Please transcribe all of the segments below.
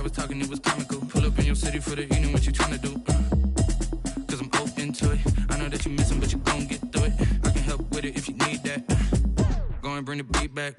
I was talking, it was comical. Pull up in your city for the evening, what you tryna do? Cause I'm open to it. I know that you missing, but you gon' get through it. I can help with it if you need that. Go and bring the beat back.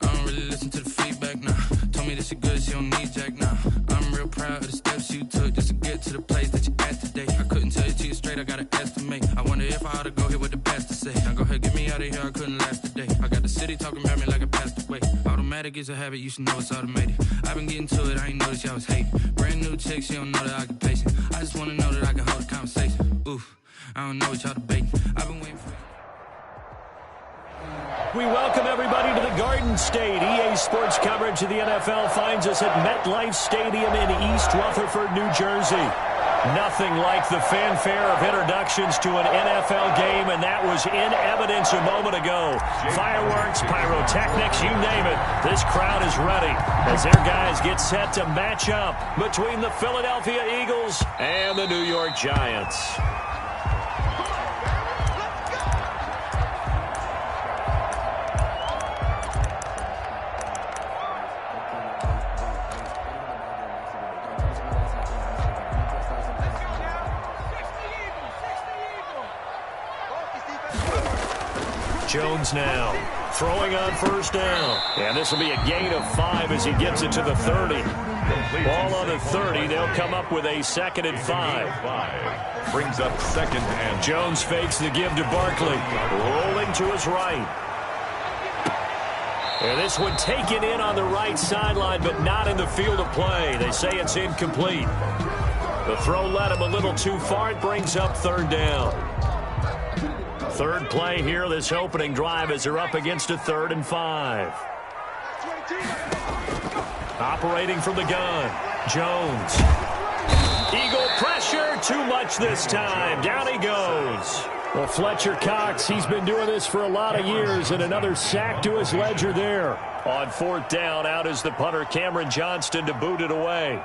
I don't really listen to the feedback, nah. Told me that she good, she don't need Jack, nah. I'm real proud of the steps you took just to get to the place that you at today. I couldn't tell you to you straight, I gotta estimate. I wonder if I ought to go here with the best to say. Now go ahead, get me out of here, I couldn't last today. I got the city talking about me like I passed away. Automatic is a habit, you should know it's automated. I've been getting to it, I ain't noticed y'all was hating. Brand new chick, she don't know the occupation. I just wanna know that I can hold a conversation. Oof, I don't know what y'all debating. I've been waiting for you. We welcome everybody to the Garden State. EA Sports coverage of the NFL finds us at MetLife Stadium in East Rutherford, New Jersey. Nothing like the fanfare of introductions to an NFL game, and that was in evidence a moment ago. Fireworks, pyrotechnics, you name it. This crowd is ready as their guys get set to match up between the Philadelphia Eagles and the New York Giants. Jones now throwing on first down. And this will be a gain of 5 as he gets it to the 30. Ball on the 30. They'll come up with a 2nd and 5. Brings up 2nd and Jones fakes the give to Barkley. Rolling to his right. And this one taken in on the right sideline, but not in the field of play. They say it's incomplete. The throw led him a little too far. It brings up 3rd down. Third play here, this opening drive, as they're up against a 3rd and 5. Operating from the gun, Jones. Eagle pressure, too much this time. Down he goes. Well, Fletcher Cox, he's been doing this for a lot of years, and another sack to his ledger there. On 4th down, out is the punter, Cameron Johnston, to boot it away.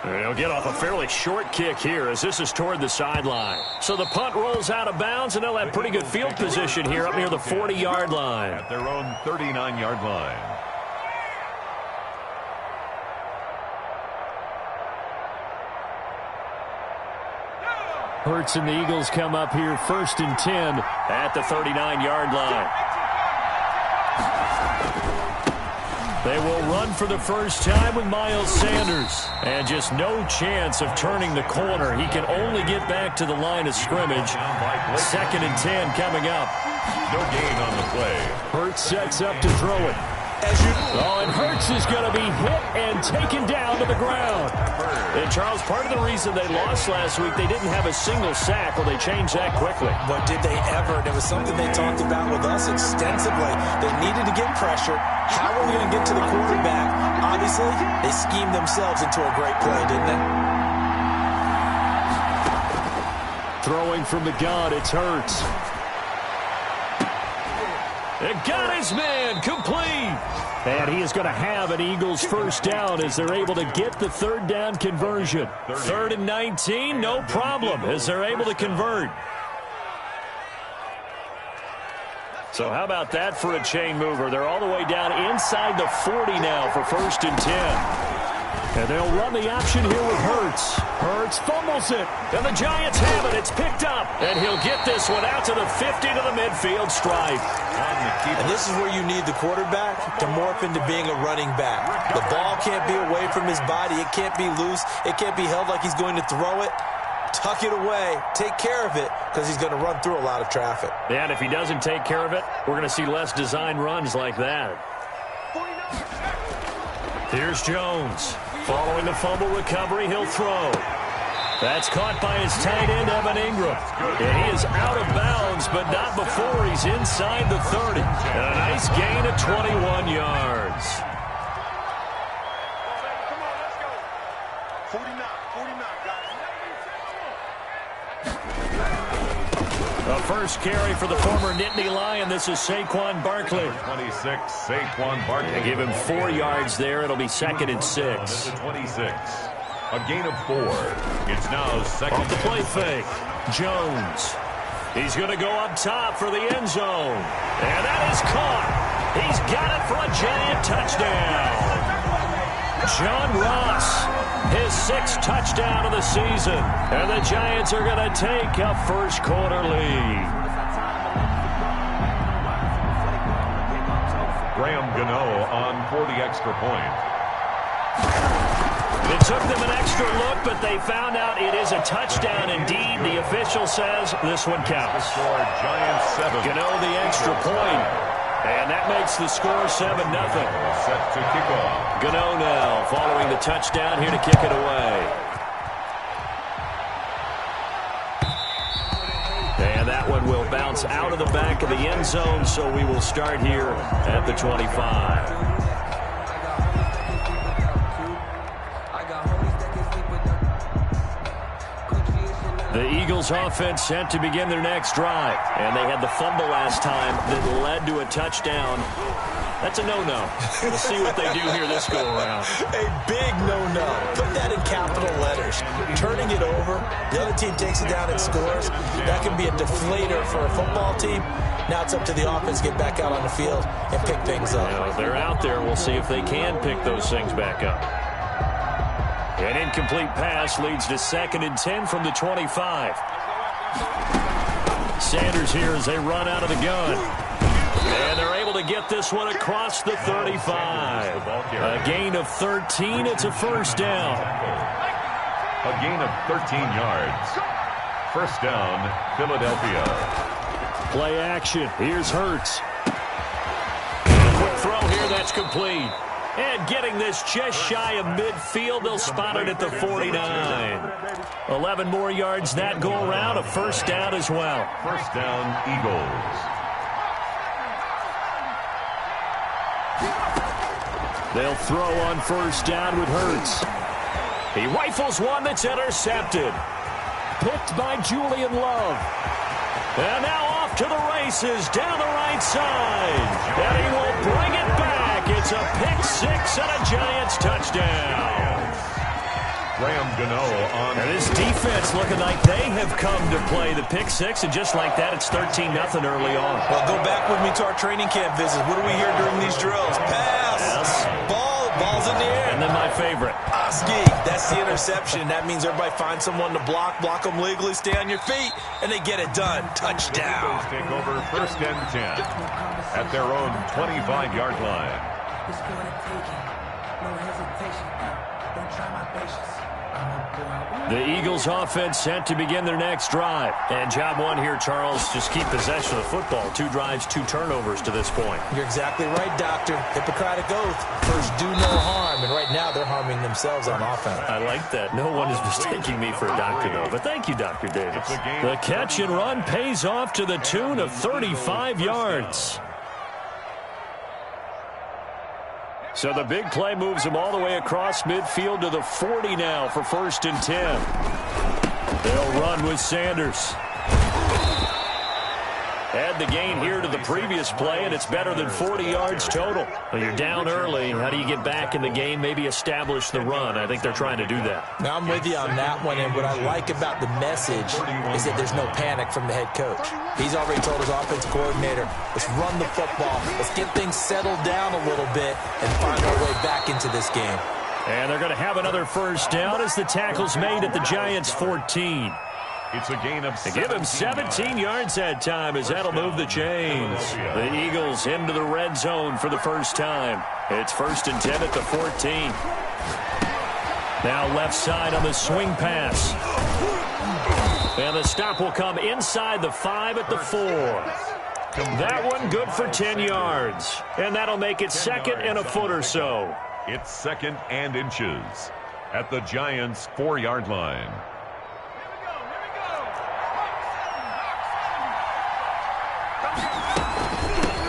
He'll get off a fairly short kick here as this is toward the sideline. So the punt rolls out of bounds, and they'll have pretty good field position here up near the 40-yard line. At their own 39-yard line. Hurts and the Eagles come up here 1st and 10 at the 39-yard line. They will run for the first time with Miles Sanders. And just no chance of turning the corner. He can only get back to the line of scrimmage. 2nd and 10 coming up. No gain on the play. Hurts sets up to throw it. And Hurts is going to be hit and taken down to the ground. And, Charles, part of the reason they lost last week, they didn't have a single sack. Well, they changed that quickly. But did they ever? And it was something they talked about with us extensively. They needed to get pressure. How are we going to get to the quarterback? Obviously, they schemed themselves into a great play, didn't they? Throwing from the gun, it's Hurts. It got his man complete. And he is going to have an Eagles first down as they're able to get the 3rd down conversion. 3rd and 19, no problem as they're able to convert. So how about that for a chain mover? They're all the way down inside the 40 now for 1st and 10. And they'll run the option here with Hurts. Hurts fumbles it. And the Giants have it. It's picked up. And he'll get this one out to the 50 to the midfield stripe. And this is where you need the quarterback to morph into being a running back. The ball can't be away from his body. It can't be loose. It can't be held like he's going to throw it. Tuck it away. Take care of it because he's going to run through a lot of traffic. And if he doesn't take care of it, we're going to see less design runs like that. Here's Jones. Following the fumble recovery, he'll throw. That's caught by his tight end, Evan Ingram. And he is out of bounds, but not before he's inside the 30. And a nice gain of 21 yards. The first carry for the former Nittany Lion. This is Saquon Barkley. 26, Saquon Barkley. They give him 4 yards there. It'll be 2nd and 6. 26. A gain of 4. It's now 2nd. Off the play fake. Jones. He's going to go up top for the end zone. And that is caught. He's got it for a Giant touchdown. John Ross, his 6th touchdown of the season. And the Giants are going to take a first quarter lead. Graham Gano on for the extra point. It took them an extra look, but they found out it is a touchdown indeed. The official says this one counts. Score Giants 7. Gano the extra point. And that makes the score 7-0. Set to kick off. Gano now following the touchdown here to kick it away. And that one will bounce out of the back of the end zone, so we will start here at the 25. The Eagles offense set to begin their next drive. And they had the fumble last time that led to a touchdown. That's a no-no. We'll see what they do here this go-around. A big no-no. Put that in capital letters. Turning it over, the other team takes it down and scores. That can be a deflator for a football team. Now it's up to the offense to get back out on the field and pick things up. You know, if they're out there, we'll see if they can pick those things back up. An incomplete pass leads to 2nd and 10 from the 25. Sanders here as they run out of the gun. And they're able to get this one across the 35. A gain of 13. It's a first down. A gain of 13 yards. First down, Philadelphia. Play action. Here's Hurts. Quick throw here. That's complete. And getting this just shy of midfield, they'll spot it at the 49. 11 more yards that go around, a first down as well. First down, Eagles. They'll throw on first down with Hurts. He rifles one that's intercepted. Picked by Julian Love. And now off to the races down the right side. And he will bring it back. It's a pick-6 and a Giants touchdown. Graham Gano on. And this defense looking like they have come to play the pick-6, and just like that, it's 13-0 early on. Well, go back with me to our training camp visits. What do we hear during these drills? Pass. Yes. Ball's in the air. And then my favorite. Oski. That's the interception. That means everybody finds someone to block them legally, stay on your feet, and they get it done. Touchdown. Eagles take over first and 10 at their own 25-yard line. It's for the taking. No hesitation. Don't try my patience. The Eagles offense set to begin their next drive. And job one here, Charles, just keep possession of the football. 2 drives, 2 turnovers to this point. You're exactly right, Doctor. Hippocratic oath. First, do no harm. And right now, they're harming themselves on offense. I like that. No one is mistaking me for a doctor, though. But thank you, Dr. Davis. The catch and run pays off to the tune of 35 yards. So the big play moves him all the way across midfield to the 40 now for first and 10. They'll run with Sanders. Add the gain here to the previous play, and it's better than 40 yards total. Well, you're down early. How do you get back in the game, maybe establish the run? I think they're trying to do that. Now, I'm with you on that one, and what I like about the message is that there's no panic from the head coach. He's already told his offensive coordinator, let's run the football, let's get things settled down a little bit and find our way back into this game. And they're going to have another first down as the tackle's made at the Giants' 14. It's a gain of 17. They give him 17 yards that time as that'll move the chains. The Eagles into the red zone for the first time. It's first and 10 at the 14. Now left side on the swing pass. And the stop will come inside the 5 at the 4. That one good for 10 yards. And that'll make it second and a foot or so. It's second and inches at the Giants' 4-yard line.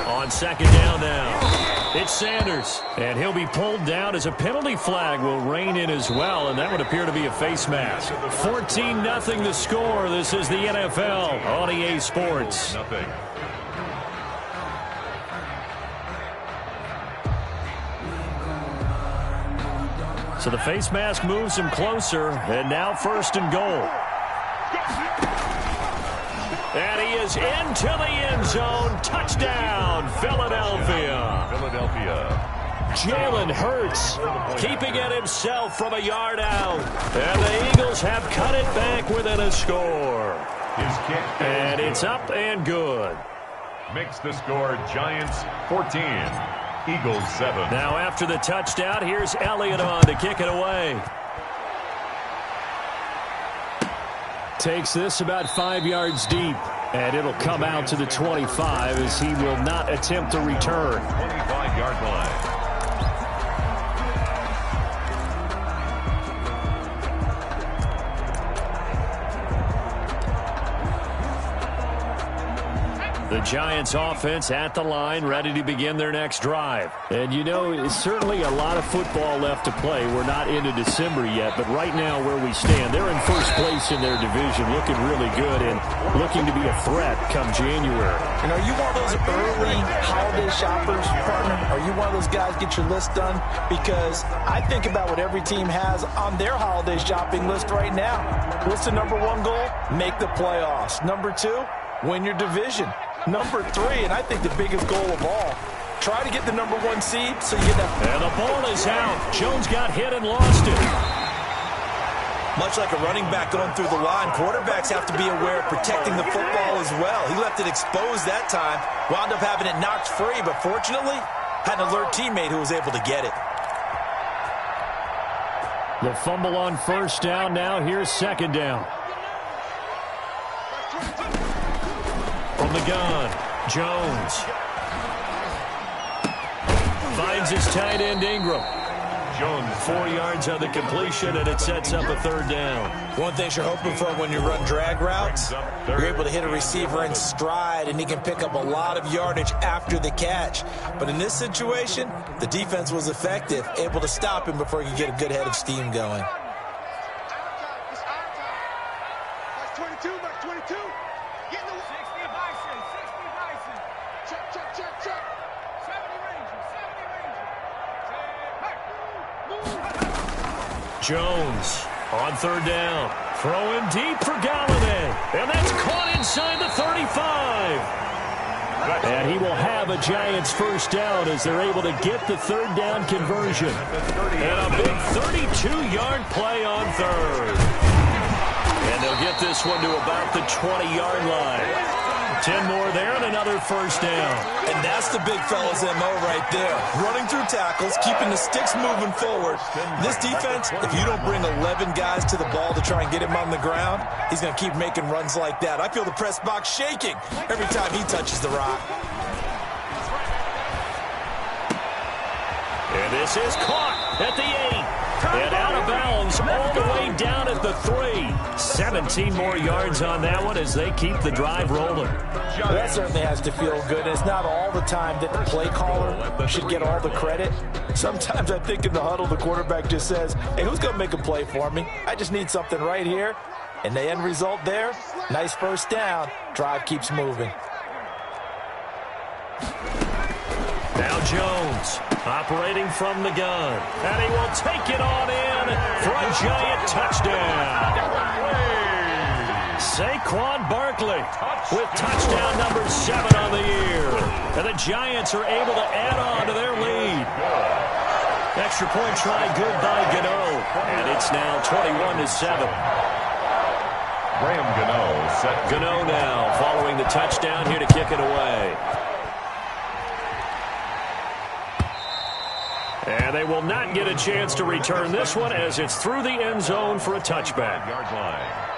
On second down now, it's Sanders, and he'll be pulled down as a penalty flag will rein in as well, and that would appear to be a face mask. 14-0 the score. This is the NFL on EA Sports. Nothing. So the face mask moves him closer, and now first and goal. And he is into the end zone. Touchdown, Philadelphia. Jalen Hurts keeping it himself from a yard out. And the Eagles have cut it back within a score. And it's up and good. Makes the score Giants 14, Eagles 7. Now after the touchdown, here's Elliott on to kick it away. Takes this about 5 yards deep. And it'll come out to the 25 as he will not attempt to return. 25-yard line. The Giants offense at the line, ready to begin their next drive. And you know, it's certainly a lot of football left to play. We're not into December yet, but right now where we stand, they're in first place in their division, looking really good and looking to be a threat come January. And are you one of those early holiday shoppers, partner? Are you one of those guys get your list done? Because I think about what every team has on their holiday shopping list right now. What's the number one goal? Make the playoffs. Number two, win your division. Number three, and I think the biggest goal of all, try to get the number one seed so you get that. And the ball is out. Jones got hit and lost it. Much like a running back going through the line, quarterbacks have to be aware of protecting the football as well. He left it exposed that time, wound up having it knocked free, but fortunately, had an alert teammate who was able to get it. The fumble on first down. Now here's second down. From the gun, Jones finds his tight end Ingram. Jones 4 yards on the completion, and it sets up a third down. One thing you're hoping for when you run drag routes, you're able to hit a receiver in stride, and he can pick up a lot of yardage after the catch. But in this situation, the defense was effective, able to stop him before he could get a good head of steam going. Jones on third down. Throwing deep for Galladay. And that's caught inside the 35. And he will have a Giants first down as they're able to get the third down conversion. And a big 32-yard play on third. And they'll get this one to about the 20-yard line. 10 more there and another first down. And that's the big fella's MO right there. Running through tackles, keeping the sticks moving forward. This defense, if you don't bring 11 guys to the ball to try and get him on the ground, he's going to keep making runs like that. I feel the press box shaking every time he touches the rock. And this is caught at the 8. And out of bounds all the way down at the 3. 17 more yards on that one as they keep the drive rolling. Well, that certainly has to feel good. And it's not all the time that the play caller should get all the credit. Sometimes I think in the huddle the quarterback just says, hey, who's going to make a play for me? I just need something right here. And the end result there, nice first down. Drive keeps moving. Now Jones operating from the gun. And he will take it on in for a Giant touchdown. Saquon Barkley with touchdown number 7 on the year. And the Giants are able to add on to their lead. Extra point try good by Gano. And it's now 21-7. Graham Gano set. Gano now following the touchdown here to kick it away. And they will not get a chance to return this one as it's through the end zone for a touchback. Yard line.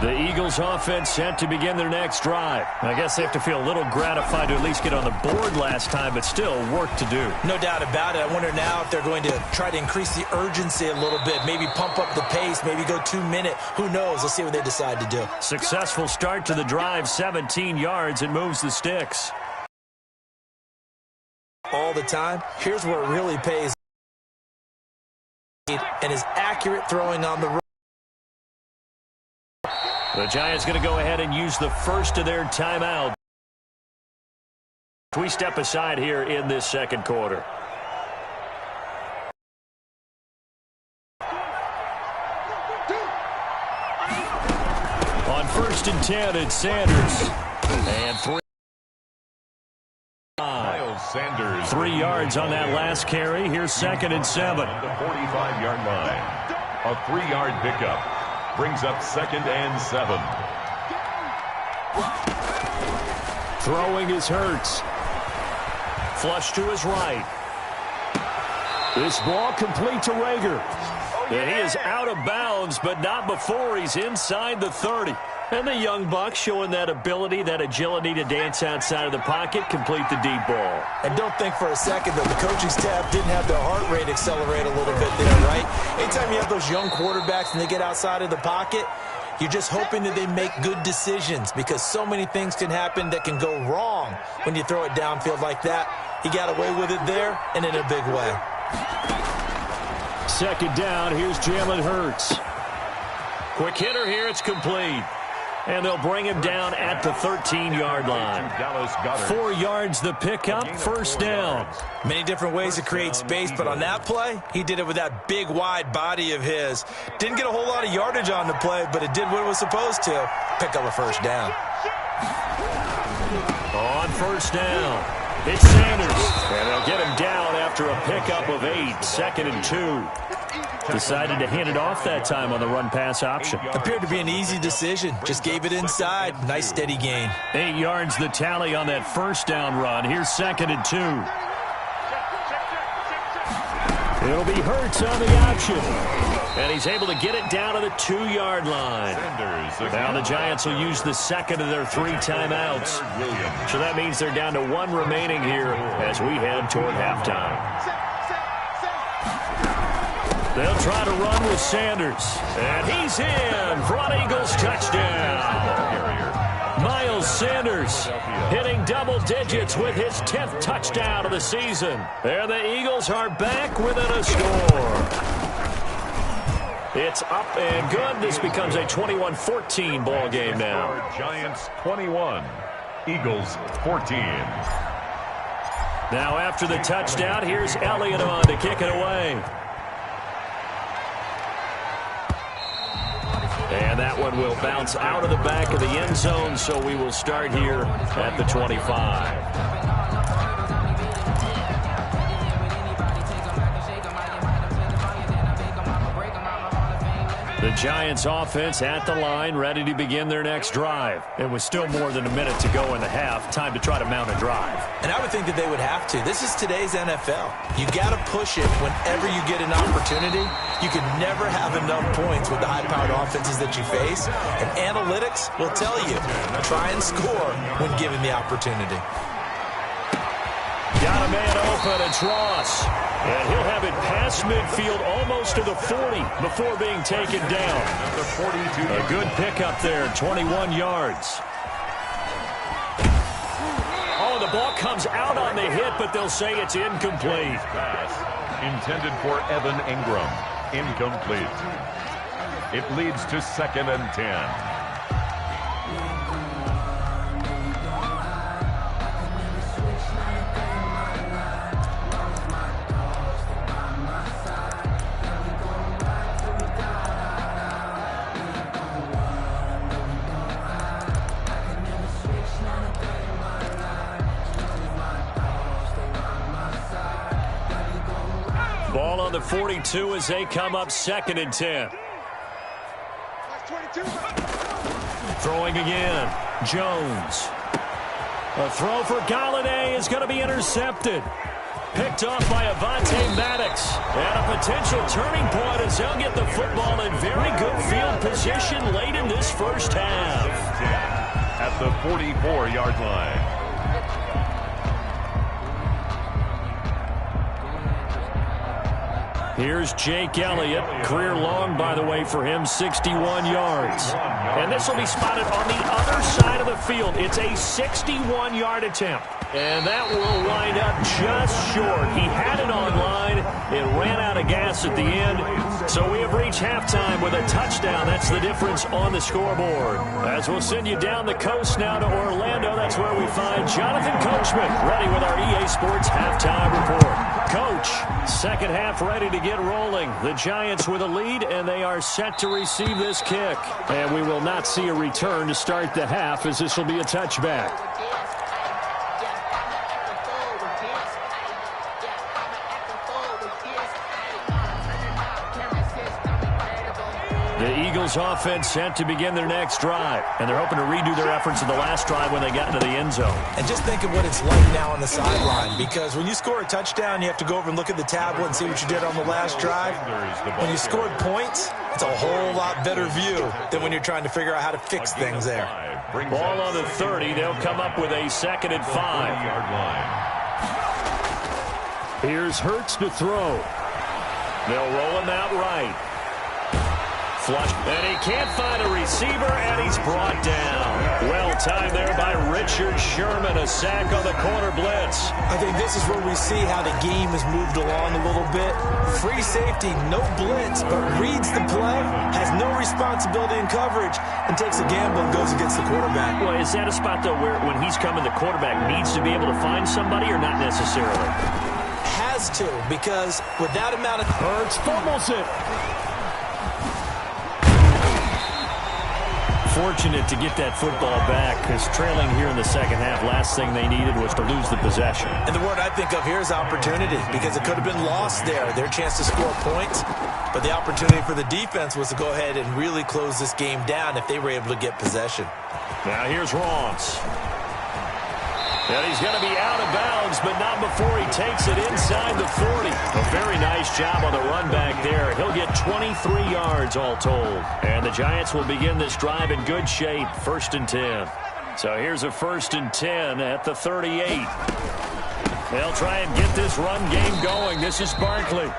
The Eagles offense set to begin their next drive. I guess they have to feel a little gratified to at least get on the board last time, but still work to do. No doubt about it. I wonder now if they're going to try to increase the urgency a little bit, maybe pump up the pace, maybe go 2-minute. Who knows? Let's see what they decide to do. Successful start to the drive, 17 yards, and moves the sticks. All the time, here's where it really pays and his accurate throwing on the run. The Giants going to go ahead and use the first of their timeouts. We step aside here in this second quarter. On 1st and 10, it's Sanders. And 3. Miles Sanders. 3 yards on that last carry. Here's 2nd and 7. On the 45-yard line. A 3-yard pickup. Brings up 2nd and 7. Throwing is Hurts. Flush to his right. This ball complete to Rager. And he is out of bounds, but not before he's inside the 30. And the young buck showing that ability, that agility to dance outside of the pocket, complete the deep ball. And don't think for a second that the coaching staff didn't have their heart rate accelerate a little bit there, right? Anytime you have those young quarterbacks and they get outside of the pocket, you're just hoping that they make good decisions because so many things can happen that can go wrong when you throw it downfield like that. He got away with it there and in a big way. 2nd down, here's Jalen Hurts. Quick hitter here, it's complete. And they'll bring him down at the 13-yard line. 4 yards the pickup, 1st down. Many different ways to create space, but on that play, he did it with that big, wide body of his. Didn't get a whole lot of yardage on the play, but it did what it was supposed to. Pick up a 1st down. On 1st down, it's Sanders. And they'll get him down after a pickup of 8, 2nd and 2. Decided to hand it off that time on the run-pass option. Appeared to be an easy decision. Just gave it inside. Nice steady gain. 8 yards the tally on that 1st down run. Here's 2nd and 2. It'll be Hurts on the option. And he's able to get it down to the 2-yard line. Now the Giants will use the 2nd of their 3 timeouts. So that means they're down to 1 remaining here as we head toward halftime. They'll try to run with Sanders. And he's in for an Eagles touchdown. Miles Sanders hitting double digits with his 10th touchdown of the season. And the Eagles are back within a score. It's up and good. This becomes a 21-14 ball game now. Giants 21, Eagles 14. Now after the touchdown, here's Elliott on to kick it away. And that one will bounce out of the back of the end zone, so we will start here at the 25. The Giants offense at the line, ready to begin their next drive. It was still more than a minute to go in the half. Time to try to mount a drive. And I would think that they would have to. This is today's NFL. You got to push it whenever you get an opportunity. You can never have enough points with the high-powered offenses that you face. And analytics will tell you, try and score when given the opportunity. Got a man open, it's Ross. And he'll have it past midfield almost to the 40 before being taken down. A good pickup there, 21 yards. Oh, the ball comes out on the hit, but they'll say it's incomplete. Pass intended for Evan Ingram. Incomplete. It leads to 2nd and 10. Ball on the 42 as they come up 2nd and 10. Throwing again. Jones. A throw for Galladay is going to be intercepted. Picked off by Avonte Maddox. And a potential turning point as they'll get the football in very good field position late in this first half. At the 44-yard line. Here's Jake Elliott. Career long, by the way, for him, 61 yards. And this will be spotted on the other side of the field. It's a 61-yard attempt. And that will wind up just short. He had it on line. It ran out of gas at the end. So we have reached halftime with a touchdown. That's the difference on the scoreboard. As we'll send you down the coast now to Orlando, that's where we find Jonathan Coachman ready with our EA Sports halftime report. Coach, second half ready to get rolling. The Giants with a lead, and they are set to receive this kick. And we will not see a return to start the half, as this will be a touchback. The Eagles offense set to begin their next drive, and they're hoping to redo their efforts in the last drive when they got into the end zone. And just think of what it's like now on the sideline, because when you score a touchdown, you have to go over and look at the tablet and see what you did on the last drive. When you scored points, it's a whole lot better view than when you're trying to figure out how to fix things there. Ball on the 30. They'll come up with a 2nd and 5. Here's Hurts to throw. They'll roll him out right. Flush, and he can't find a receiver, and he's brought down. Well timed there by Richard Sherman, a sack on the corner blitz. I think this is where we see how the game has moved along a little bit. Free safety, no blitz, but reads the play, has no responsibility in coverage, and takes a gamble and goes against the quarterback. Well, is that a spot, though, where when he's coming, the quarterback needs to be able to find somebody, or not necessarily? Has to, because with that amount of... Hurts fumbles it. Fortunate to get that football back, because trailing here in the second half, last thing they needed was to lose the possession. And the word I think of here is opportunity, because it could have been lost there, their chance to score points. But the opportunity for the defense was to go ahead and really close this game down if they were able to get possession. Now here's Ross. And he's going to be out of bounds, but not before he takes it inside the 40. A very nice job on the run back there. He'll get 23 yards all told. And the Giants will begin this drive in good shape, 1st and 10. So here's a 1st and 10 at the 38. They'll try and get this run game going. This is Barkley.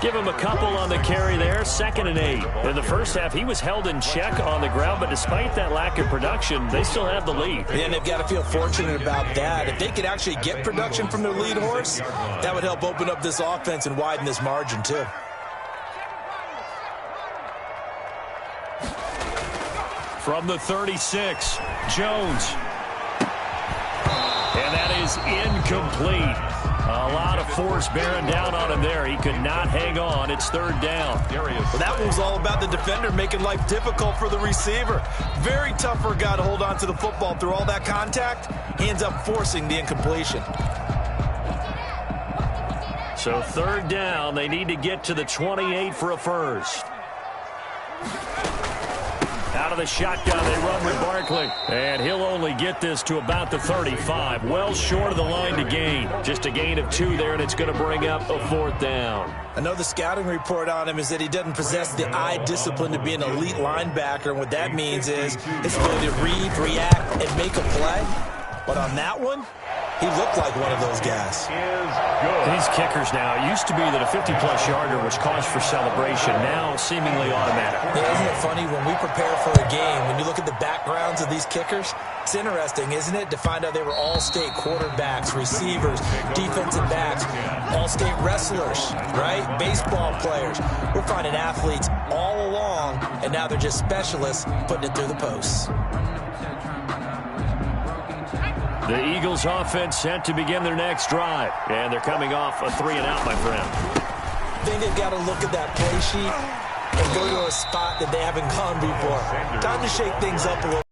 Give him a couple on the carry there, 2nd and 8. In the first half, he was held in check on the ground, but despite that lack of production, they still have the lead. And they've got to feel fortunate about that. If they could actually get production from their lead horse, that would help open up this offense and widen this margin, too. From the 36, Jones. And that is incomplete. A lot of force bearing down on him there. He could not hang on. It's 3rd down. Well, that one was all about the defender making life difficult for the receiver. Very tough for a guy to hold on to the football through all that contact. He ends up forcing the incompletion. So 3rd down. They need to get to the 28 for a first. Out of the shotgun, they run with Barkley. And he'll only get this to about the 35. Well short of the line to gain. Just a gain of 2 there, and it's going to bring up a 4th down. I know the scouting report on him is that he doesn't possess the eye discipline to be an elite linebacker. And what that means is his ability to read, react, and make a play. But on that one, he looked like one of those guys. These kickers now, it used to be that a 50-plus yarder was cause for celebration. Now, seemingly automatic. Yeah, isn't it funny when we prepare for a game, when you look at the backgrounds of these kickers, it's interesting, isn't it, to find out they were all-state quarterbacks, receivers, defensive backs, all-state wrestlers, right? Baseball players. We're finding athletes all along, and now they're just specialists putting it through the posts. The Eagles offense set to begin their next drive. And they're coming off a 3-and-out, my friend. I think they've got to look at that play sheet and go to a spot that they haven't gone before. Time to shake things up a little.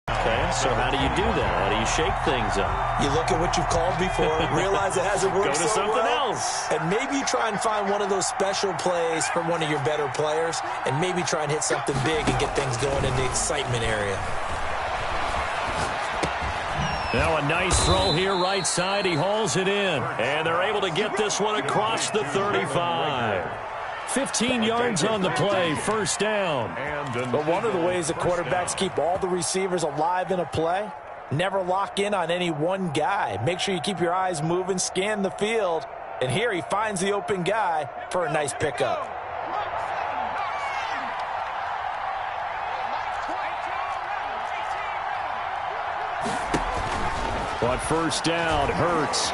Okay, so how do you do that? How do you shake things up? You look at what you've called before, realize it hasn't worked Go to so something well, else. and maybe try and find one of those special plays from one of your better players, and maybe try and hit something big and get things going in the excitement area. Now a nice throw here right side. He hauls it in. And they're able to get this one across the 35. 15 yards on the play, 1st down. But one of the ways that quarterbacks keep all the receivers alive in a play, never lock in on any one guy. Make sure you keep your eyes moving, scan the field. And here he finds the open guy for a nice pickup. 3rd and 10 But first down, Hurts.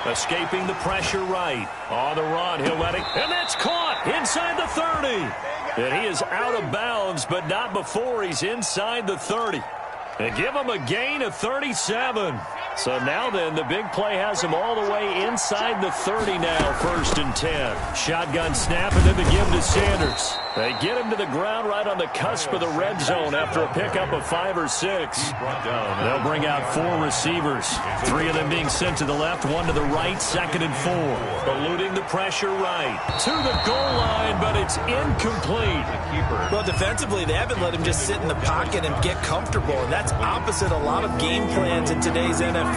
Escaping the pressure right. On the run, he'll let it. And that's caught inside the 30. And he is out of bounds, but not before he's inside the 30. They give him a gain of 37. So now then, the big play has him all the way inside the 30 now, 1st and 10. Shotgun snap, and then the give to Sanders. They get him to the ground right on the cusp of the red zone after a pickup of 5 or 6. They'll bring out 4 receivers, 3 of them being sent to the left, 1 to the right, 2nd and 4. Eluding the pressure right to the goal line, but it's incomplete. Well, defensively, they haven't let him just sit in the pocket and get comfortable, and that's opposite a lot of game plans in today's NFL.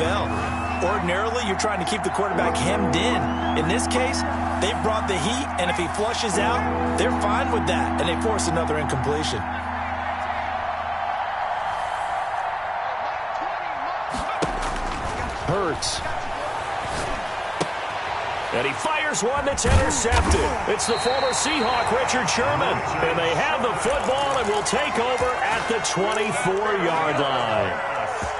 Ordinarily, you're trying to keep the quarterback hemmed in. In this case, they've brought the heat, and if he flushes out, they're fine with that, and they force another incompletion. Hurts. And he fires one that's intercepted. It's the former Seahawk, Richard Sherman. And they have the football and will take over at the 24-yard line.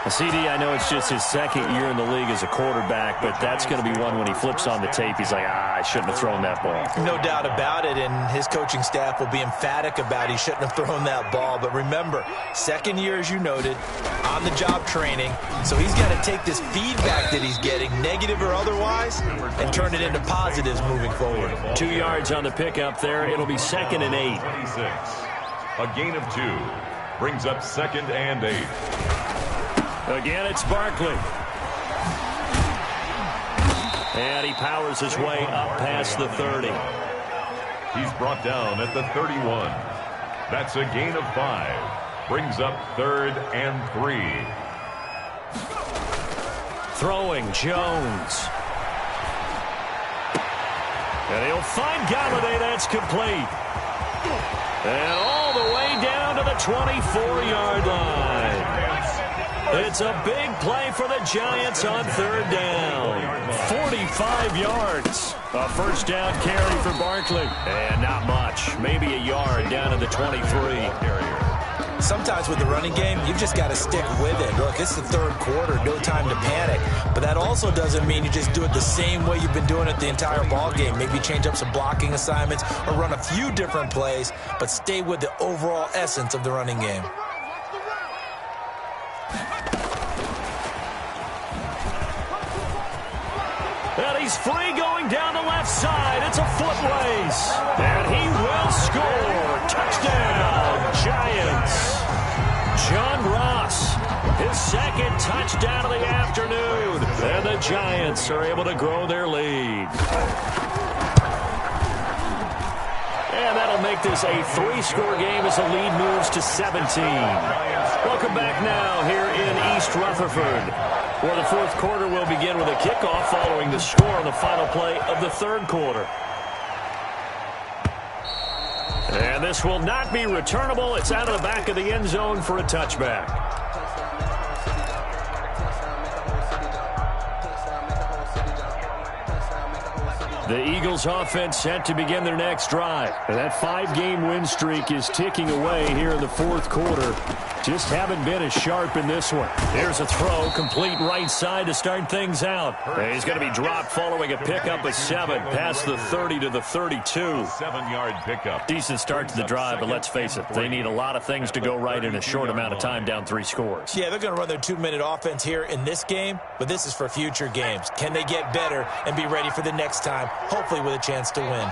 CD, I know it's just his 2nd year in the league as a quarterback, but that's going to be one when he flips on the tape. He's like, I shouldn't have thrown that ball. No doubt about it, and his coaching staff will be emphatic about he shouldn't have thrown that ball. But remember, 2nd year, as you noted, on-the-job training. So he's got to take this feedback that he's getting, negative or otherwise, and turn it into positives moving forward. 2 yards on the pickup there. It'll be 2nd and 8. 26. A gain of 2 brings up 2nd and 8. Again, it's Barkley. And he powers his way up past the 30. He's brought down at the 31. That's a gain of 5. Brings up 3rd and 3. Throwing, Jones. And he'll find Galladay. That's complete. And all the way down to the 24-yard line. It's a big play for the Giants on 3rd down. 45 yards. A first down carry for Barkley. And not much. Maybe a yard down to the 23. Sometimes with the running game, you've just got to stick with it. Look, it's the 3rd quarter, no time to panic. But that also doesn't mean you just do it the same way you've been doing it the entire ball game. Maybe change up some blocking assignments or run a few different plays, but stay with the overall essence of the running game. And he's free going down the left side. It's a foot race. And he will score. Touchdown, Giants. John Ross, his 2nd touchdown of the afternoon. And the Giants are able to grow their lead. And that'll make this a 3-score game as the lead moves to 17. Welcome back now here in East Rutherford, where the 4th quarter will begin with a kickoff following the score on the final play of the 3rd quarter. And this will not be returnable. It's out of the back of the end zone for a touchback. The Eagles offense set to begin their next drive. And that 5-game win streak is ticking away here in the 4th quarter. Just haven't been as sharp in this one. Here's a throw, complete right side to start things out. And he's going to be dropped following a pickup of 7, past the 30 to the 32. 7-yard pickup. Decent start to the drive, but let's face it, they need a lot of things to go right in a short amount of time, down 3 scores. Yeah, they're going to run their 2-minute offense here in this game, but this is for future games. Can they get better and be ready for the next time, hopefully with a chance to win?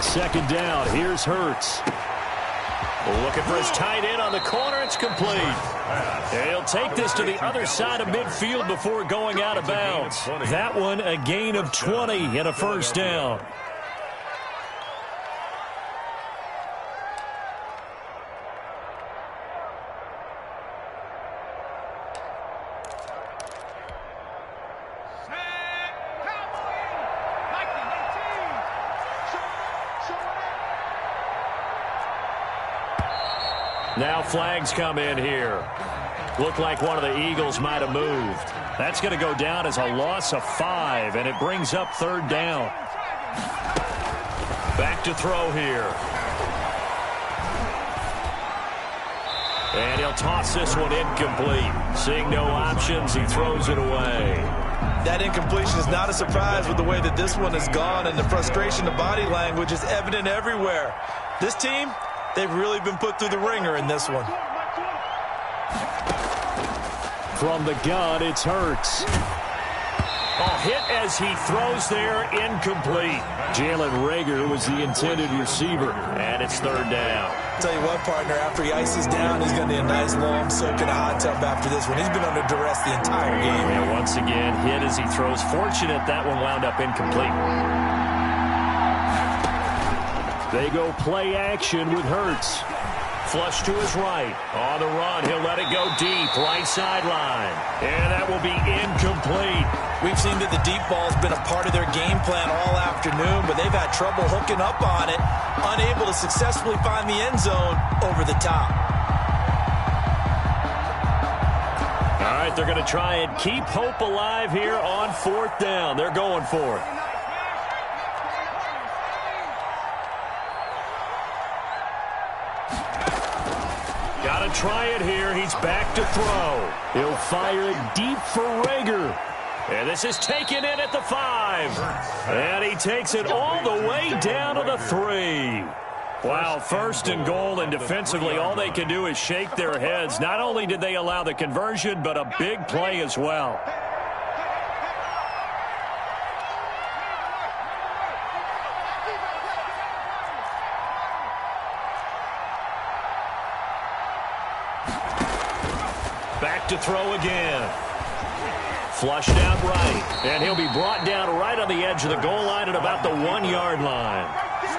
Second down, here's Hurts. Looking for his tight end on the corner, it's complete. And he'll take this to the other side of midfield before going out of bounds. That one a gain of 20 and a first down. Now flags come in here. Looked like one of the Eagles might have moved. That's going to go down as a loss of 5, and it brings up 3rd down. Back to throw here. And he'll toss this one incomplete. Seeing no options, he throws it away. That incompletion is not a surprise with the way that this one has gone, and the frustration, the body language is evident everywhere. This team, they've really been put through the ringer in this one. From the gun, it's Hurts. A hit as he throws there, incomplete. Jalen Reagor was the intended receiver, and it's third down. Tell you what, partner, after he ices down, he's going to need a nice long soak in a hot tub after this one. He's been under duress the entire game. And once again, hit as he throws. Fortunate that one wound up incomplete. They go play action with Hurts. Flush to his right. On the run, he'll let it go deep, right sideline. And that will be incomplete. We've seen that the deep ball's been a part of their game plan all afternoon, but they've had trouble hooking up on it, unable to successfully find the end zone over the top. All right, they're going to try and keep hope alive here on fourth down. They're going for it. Got to try it here. He's back to throw. He'll fire it deep for Reagor. And this is taken in at the 5. And he takes it all the way down to the 3. Wow, first and goal, and defensively all they can do is shake their heads. Not only did they allow the conversion, but a big play as well. Back to throw again. Flushed out right, and he'll be brought down right on the edge of the goal line at about the 1-yard line.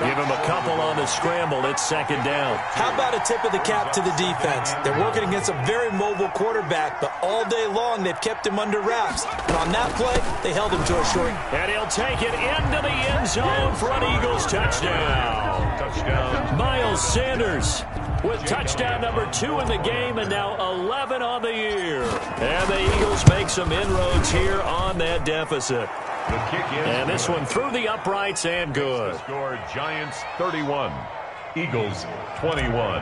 Give him a couple on the scramble. It's second down. How about a tip of the cap to the defense? They're working against a very mobile quarterback, but all day long they've kept him under wraps. And on that play, they held him to a short. And he'll take it into the end zone for an Eagles touchdown. Miles Sanders with touchdown number 2 in the game, and now 11 on the year. And the Eagles make some inroads here on that deficit. The kick is and this one through the uprights and good. The score, Giants 31, Eagles 21.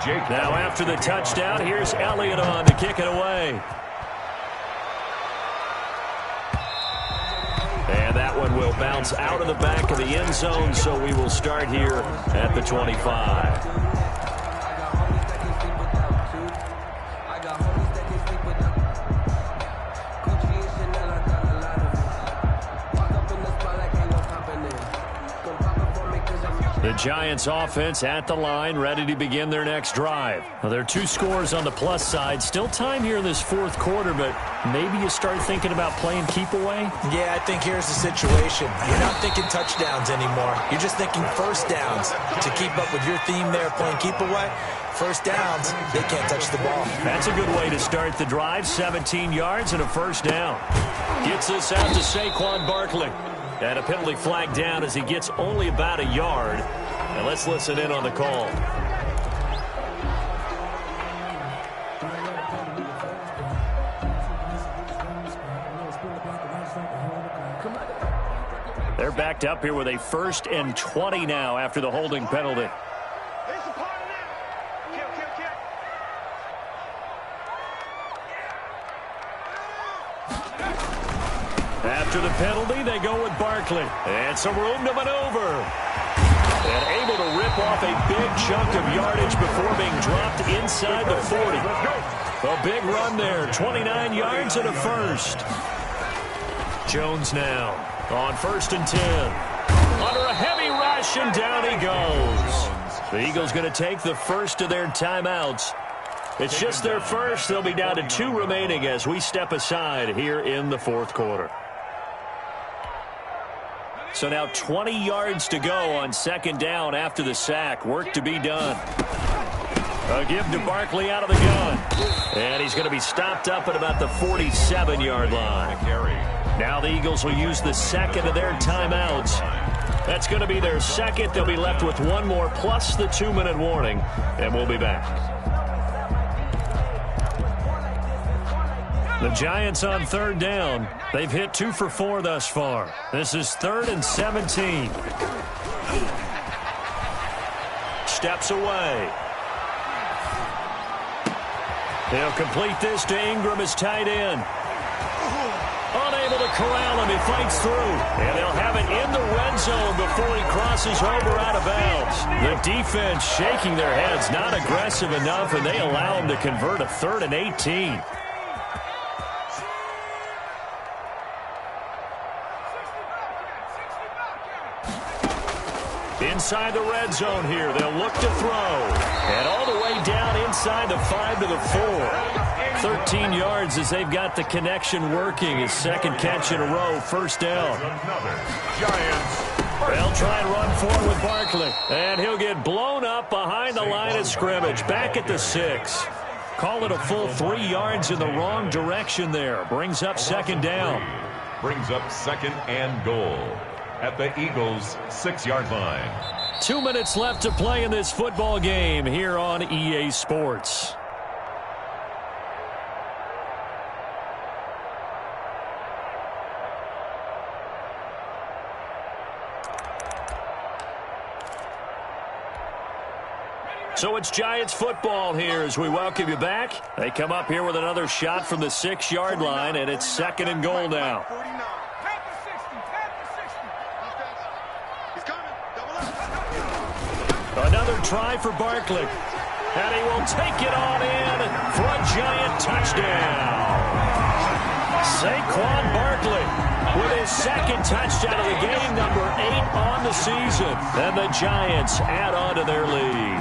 Jake now after the touchdown, here's Elliott on to kick it away. And that one will bounce out of the back of the end zone, so we will start here at the 25. The Giants offense at the line, ready to begin their next drive. Well, there are 2 scores on the plus side. Still time here in this fourth quarter, but maybe you start thinking about playing keep away? Yeah, I think here's the situation. You're not thinking touchdowns anymore. You're just thinking first downs. To keep up with your theme there, playing keep away, first downs, they can't touch the ball. That's a good way to start the drive. 17 yards and a first down. Gets this out to Saquon Barkley. And a penalty flag down as he gets only about a yard. And let's listen in on the call. They're backed up here with a 1st and 20 now after the holding penalty. After the penalty, they go with Barkley. And some room to maneuver. And able to rip off a big chunk of yardage before being dropped inside the 40. A big run there, 29 yards and a first. Jones now on 1st and 10. Under a heavy rush, and down he goes. The Eagles going to take the first of their timeouts. It's just their first. They'll be down to 2 remaining as we step aside here in the fourth quarter. So now 20 yards to go on 2nd down after the sack. Work to be done. A give to Barkley out of the gun. And he's going to be stopped up at about the 47-yard line. Now the Eagles will use the 2nd of their timeouts. That's going to be their 2nd. They'll be left with 1 more plus the 2-minute warning. And we'll be back. The Giants on third down. They've hit 2 for 4 thus far. This is 3rd and 17. Steps away. He'll complete this to Ingram as tight end. Unable to corral him. He fights through. And they'll have it in the red zone before he crosses over out of bounds. The defense shaking their heads, not aggressive enough, and they allow him to convert a 3rd and 18. Inside the red zone here. They'll look to throw. And all the way down inside the 5 to the 4. 13 yards as they've got the connection working. His second catch in a row. First down. They'll try and run forward with Barkley. And he'll get blown up behind the line of scrimmage. Back at the 6. Call it a full 3 yards in the wrong direction there. Brings up second down. Brings up 2nd and goal at the Eagles' 6-yard line. 2 minutes left to play in this football game here on EA Sports. So it's Giants football here as we welcome you back. They come up here with another shot from the 6-yard line, and it's 2nd and goal now. Another try for Barkley. And he will take it on in for a Giant touchdown. Saquon Barkley with his second touchdown of the game, number 8 on the season. And the Giants add on to their lead.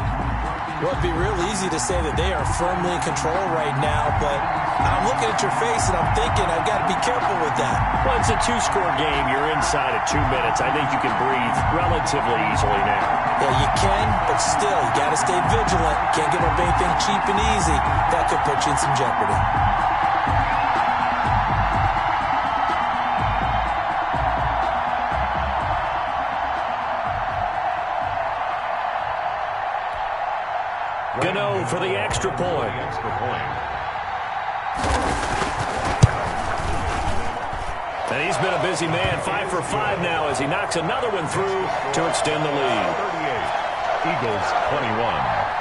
Well, it'd be real easy to say that they are firmly in control right now, but I'm looking at your face and I'm thinking I've got to be careful with that. Well, it's a 2-score game. You're inside of 2 minutes. I think you can breathe relatively easily now. Yeah, you can, but still, you got to stay vigilant. Can't give up anything cheap and easy. That could put you in some jeopardy. Gano for the extra point. And he's been a busy man, 5 for 5 now as he knocks another one through to extend the lead. 38, Eagles 21.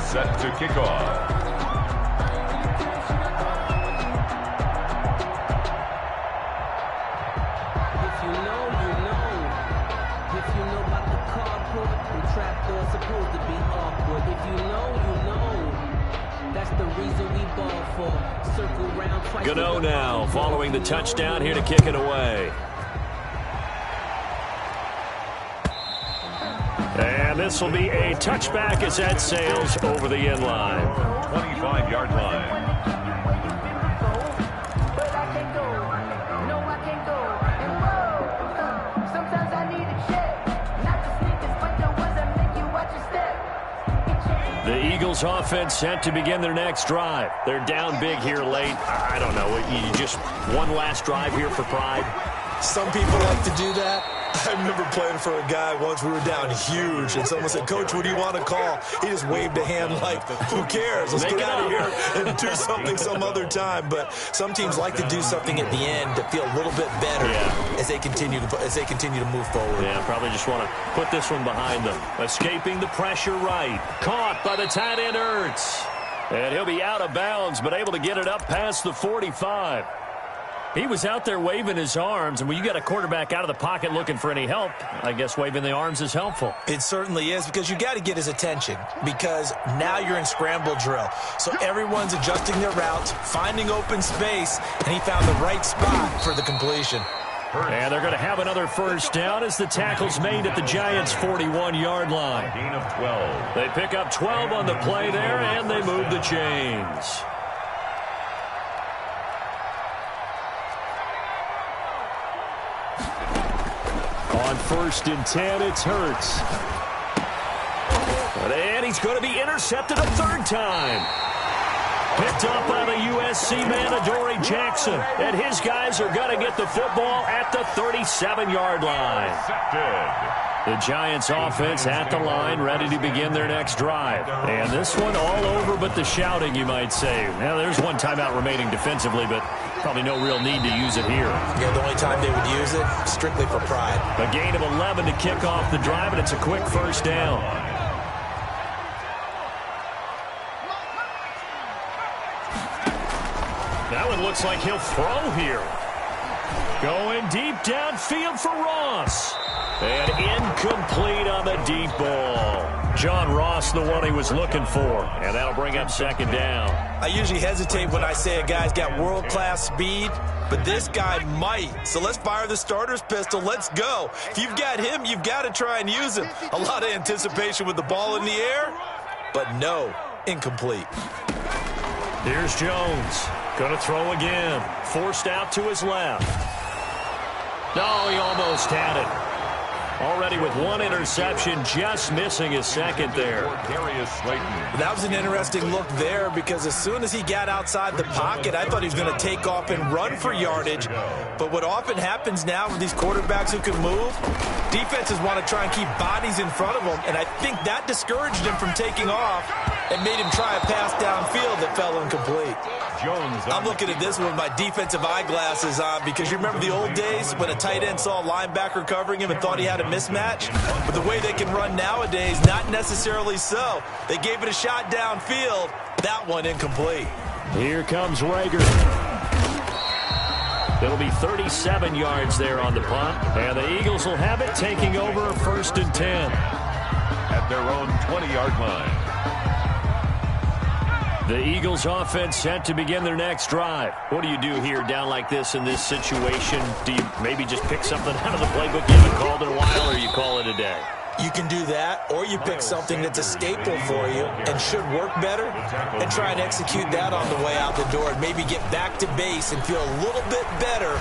Set to kick off. If you know, you know. If you know about the carport, the trapdoor's supposed to be awkward. If you know, you know. That's the reason we ball for. Circle round twice. Gano now following the touchdown here to kick it away. And this will be a touchback as that sails over the end line. 25-yard line. The Eagles offense set to begin their next drive. They're down big here late. I don't know. You just one last drive here for pride. Some people like to do that. I remember playing for a guy once. We were down huge, and someone said, "Coach, what do you want to call?" He just waved a hand like, "Who cares? Let's get out of here and do something some other time." But some teams like to do something at the end to feel a little bit better as they continue to move forward. Yeah, probably just want to put this one behind them. Escaping the pressure right. Caught by the tight end Ertz. And he'll be out of bounds, but able to get it up past the 45. He was out there waving his arms, and when you got a quarterback out of the pocket looking for any help, I guess waving the arms is helpful. It certainly is, because you got to get his attention, because now you're in scramble drill. So everyone's adjusting their routes, finding open space, and he found the right spot for the completion. And they're going to have another first down as the tackle's made at the Giants' 41-yard line. Gain of 12. They pick up 12 on the play there, and they move the chains. On 1st and 10, it's Hurts. And he's going to be intercepted a third time. Picked up by the USC man, Adoree Jackson. And his guys are going to get the football at the 37-yard line. The Giants offense at the line, ready to begin their next drive. And this one all over but the shouting, you might say. Now, there's one timeout remaining defensively, but probably no real need to use it here. Yeah, the only time they would use it, strictly for pride. A gain of 11 to kick off the drive, and it's a quick first down. That one looks like he'll throw here. Going deep downfield for Ross. And incomplete on the deep ball. John Ross, the one he was looking for. And that'll bring up second down. I usually hesitate when I say a guy's got world-class speed, but this guy might. So let's fire the starter's pistol. Let's go. If you've got him, you've got to try and use him. A lot of anticipation with the ball in the air, but no, incomplete. Here's Jones. Going to throw again. Forced out to his left. No, he almost had it. Already with one interception, just missing his second there. That was an interesting look there because as soon as he got outside the pocket, I thought he was going to take off and run for yardage. But what often happens now with these quarterbacks who can move, defenses want to try and keep bodies in front of them, and I think that discouraged him from taking off and made him try a pass downfield that fell incomplete. I'm looking at this one with my defensive eyeglasses on because you remember the old days when a tight end saw a linebacker covering him and thought he had a mismatch? But the way they can run nowadays, not necessarily so. They gave it a shot downfield. That one incomplete. Here comes Rager. It'll be 37 yards there on the punt. And the Eagles will have it, taking over 1st and 10. At their own 20-yard line. The Eagles offense set to begin their next drive. What do you do here down like this in this situation? Do you maybe just pick something out of the playbook you haven't called in a while, or you call it a day? You can do that, or you pick something that's a staple for you and should work better and try and execute that on the way out the door and maybe get back to base and feel a little bit better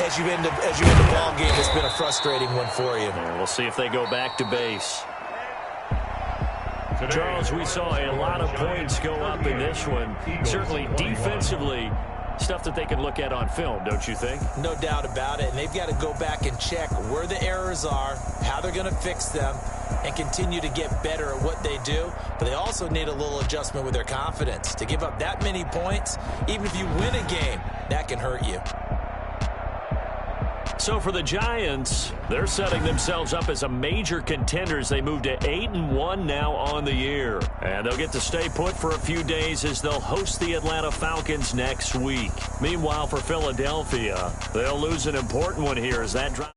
as you end the ball game. It's been a frustrating one for you. Yeah, we'll see if they go back to base. Charles, we saw a lot of points go up in this one. Certainly defensively, stuff that they can look at on film, don't you think? No doubt about it. And they've got to go back and check where the errors are, how they're going to fix them, and continue to get better at what they do. But they also need a little adjustment with their confidence. To give up that many points, even if you win a game, that can hurt you. So for the Giants, they're setting themselves up as a major contender as they move to 8-1 now on the year. And they'll get to stay put for a few days as they'll host the Atlanta Falcons next week. Meanwhile, for Philadelphia, they'll lose an important one here as that drive.